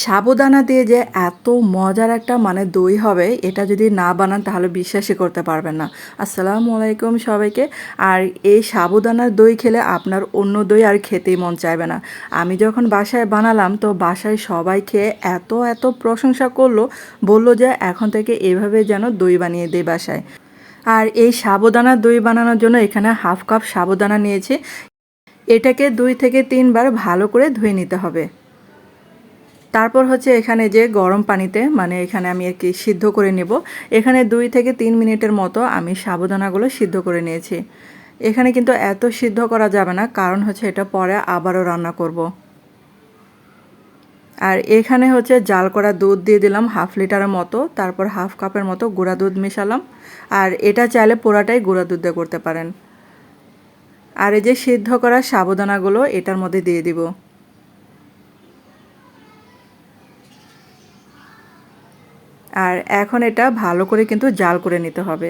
সাবুদানা দিয়ে যে এত মজার একটা দই হবে, এটা যদি না বানান তাহলে বিশ্বাসই করতে পারবেন না। আসসালামু আলাইকুম সবাইকে। আর এই সাবুদানার দই খেলে আপনার অন্য দই আর খেতেই মন চাইবে না। আমি যখন বাসায় বানালাম তো বাসায় সবাই খেয়ে এত এত প্রশংসা করলো, বলল যে এখন থেকে এভাবে যেন দই বানিয়ে দেয় বাসায়। আর এই সাবুদানার দই বানানোর জন্য এখানে হাফ কাপ সাবুদানা নিয়েছি। এটাকে 2 থেকে 3 বার ভালো করে ধুয়ে নিতে হবে। তারপর হচ্ছে এখানে যে গরম পানিতে এখানে আমি আর কি সিদ্ধ করে নেব। এখানে 2 থেকে 3 মিনিটের মতো আমি সাবুদানাগুলো সিদ্ধ করে নিয়েছি। এখানে কিন্তু এত সিদ্ধ করা যাবে না, কারণ হচ্ছে এটা পরে আবারও রান্না করব। আর এখানে হচ্ছে জাল করা দুধ দিয়ে দিলাম হাফ লিটারের মতো, তারপর হাফ কাপের মতো গুঁড়া দুধ মেশালাম। আর এটা চাইলে পুরাটাই গুঁড়া দুধ দিয়ে করতে পারেন। আর এই যে সিদ্ধ করা সাবুদানাগুলো এটার মধ্যে দিয়ে দিব। আর এখন এটা ভালো করে কিন্তু জাল করে নিতে হবে।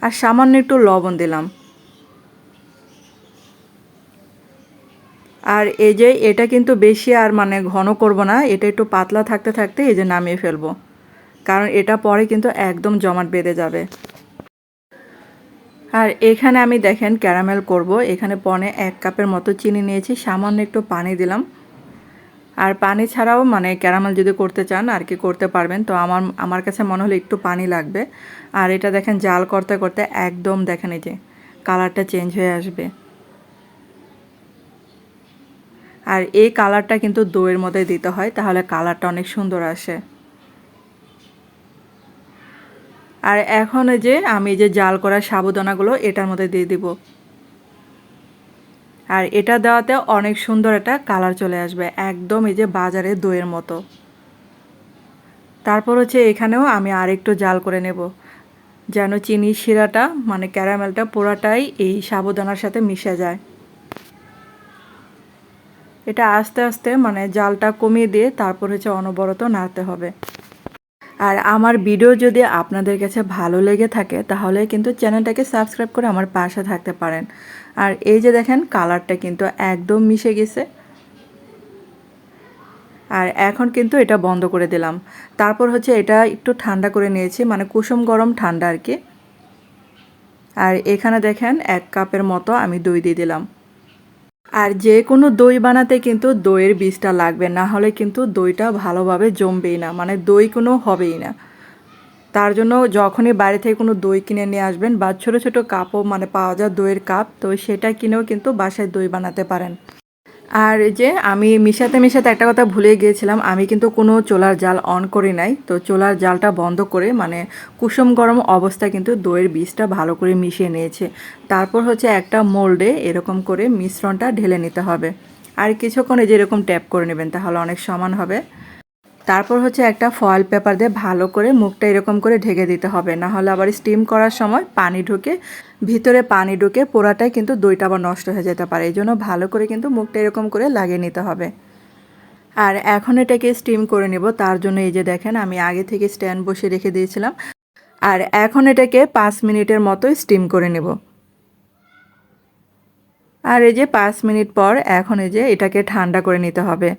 আর সামান্য একটু লবণ দিলাম। আর এই যে এটা কিন্তু বেশি আর ঘন করব না, এটা একটু পাতলা থাকতে থাকতে এই যে নামিয়ে ফেলবো, কারণ এটা পরে কিন্তু একদম জমাট বেঁধে যাবে। আর এখানে আমি দেখেন ক্যারামেল করব। এখানে পনে 1 কাপের মতো চিনি নিয়েছি, সামান্য একটু পানি দিলাম। আর পানি ছাড়াও ক্যারামেল যদি করতে চান আর কি করতে পারবেন, তো আমার কাছে মনে হলো একটু পানি লাগবে। আর এটা দেখেন জাল করতে করতে একদম দেখেন এই যে কালারটা চেঞ্জ হয়ে আসবে। আর এই কালারটা কিন্তু দইয়ের মধ্যে দিতে হয়, তাহলে কালারটা অনেক সুন্দর আসে। আর এখন এই যে আমি যে জাল করা সাবুদানাগুলো এটার মধ্যে দিয়ে দিব। আর এটা দেওয়াতে অনেক সুন্দর একটা কালার চলে আসবে, একদম এই যে বাজারে দইয়ের মতো। তারপর হচ্ছে এখানেও আমি আরেকটু জাল করে নেব, যেন চিনি শিরাটা ক্যারামেলটা পুরাটাই এই সাবুদানার সাথে মিশে যায়। এটা আস্তে আস্তে জালটা কমিয়ে দিয়ে তারপর হচ্ছে অনবরত নাড়তে হবে। আর আমার ভিডিও যদি আপনাদের কাছে ভালো লেগে থাকে তাহলে কিন্তু চ্যানেলটাকে সাবস্ক্রাইব করে আমার পাশে থাকতে পারেন। আর এই যে দেখেন কালারটা কিন্তু একদম মিশে গেছে। আর এখন কিন্তু এটা বন্ধ করে দিলাম। তারপর হচ্ছে এটা একটু ঠান্ডা করে নিয়েছি, কুসুম গরম ঠান্ডা আর কি। আর এখানে দেখেন 1 কাপের মতো আমি দই দিয়ে দিলাম। আর যে কোনো দই বানাতে কিন্তু দইয়ের বীজটা লাগবে, না হলে কিন্তু দইটা ভালোভাবে জমবেই না, দই কোনো হবেই না। তার জন্য যখনই বাইরে থেকে কোনো দই কিনে নিয়ে আসবেন বা ছোট ছোট কাপও পাওয়া যায় দইয়ের কাপ, তো সেটা কিনেও কিন্তু বাসায় দই বানাতে পারেন। আর যে আমি মিশাতে মিশাতে একটা কথা ভুলে গিয়েছিলাম, আমি কিন্তু কোনো চুলার জাল অন করি নাই। তো চুলার জালটা বন্ধ করে কুসুম গরম অবস্থায় কিন্তু দইয়ের বীজটা ভালো করে মিশিয়ে নিয়েছে। তারপর হচ্ছে একটা মোল্ডে এরকম করে মিশ্রণটা ঢেলে নিতে হবে। আর কিছুক্ষণ এই যে এরকম ট্যাপ করে নেবেন, তাহলে অনেক সমান হবে। তারপর হচ্ছে একটা ফয়েল পেপার দিয়ে ভালো করে মুখটা এরকম করে ঢেকে দিতে হবে, না হলে আবার স্টিম করার সময় ভিতরে পানি ঢুকে পোড়াটাই কিন্তু দইটা আবার নষ্ট হয়ে যেতে পারে। এই জন্য ভালো করে কিন্তু মুখটা এরকম করে লাগিয়ে নিতে হবে। আর এখন এটাকে স্টিম করে নেব, তার জন্য এই যে দেখেন আমি আগে থেকে স্ট্যান্ড বসিয়ে রেখে দিয়েছিলাম। আর এখন এটাকে 5 মিনিটের মতো স্টিম করে নেব। আর এই যে 5 মিনিট পর এখন এই যে এটাকে ঠান্ডা করে নিতে হবে।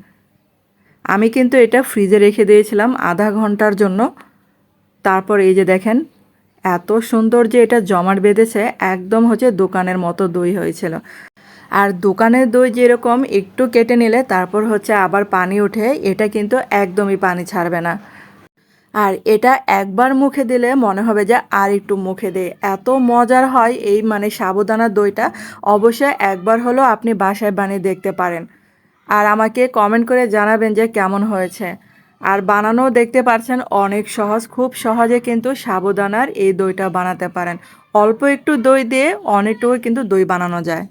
আমি কিন্তু এটা ফ্রিজে রেখে দিয়েছিলাম আধা ঘন্টার জন্য। তারপর এই যে দেখেন এত সুন্দর যে এটা জমাট বেঁধেছে, একদম হচ্ছে দোকানের মতো দই হয়েছিল। আর দোকানের দই যেরকম একটু কেটে নিলে তারপর হচ্ছে আবার পানি ওঠে, এটা কিন্তু একদমই পানি ছাড়বে না। আর এটা একবার মুখে দিলে মনে হবে যে আর একটু মুখে দে, এত মজার হয় এই সাবুদানার দইটা। অবশ্যই একবার হলেও আপনি বাসায় বানিয়ে দেখতে পারেন। আর আমাকে কমেন্ট করে জানাবেন যে কেমন হয়েছে। আর বানানোও দেখতে পাচ্ছেন অনেক সহজ, খুব সহজে কিন্তু সাবুদানার এই দইটা বানাতে পারেন। অল্প একটু দই দিয়ে অনেকটুকু কিন্তু দই বানানো যায়।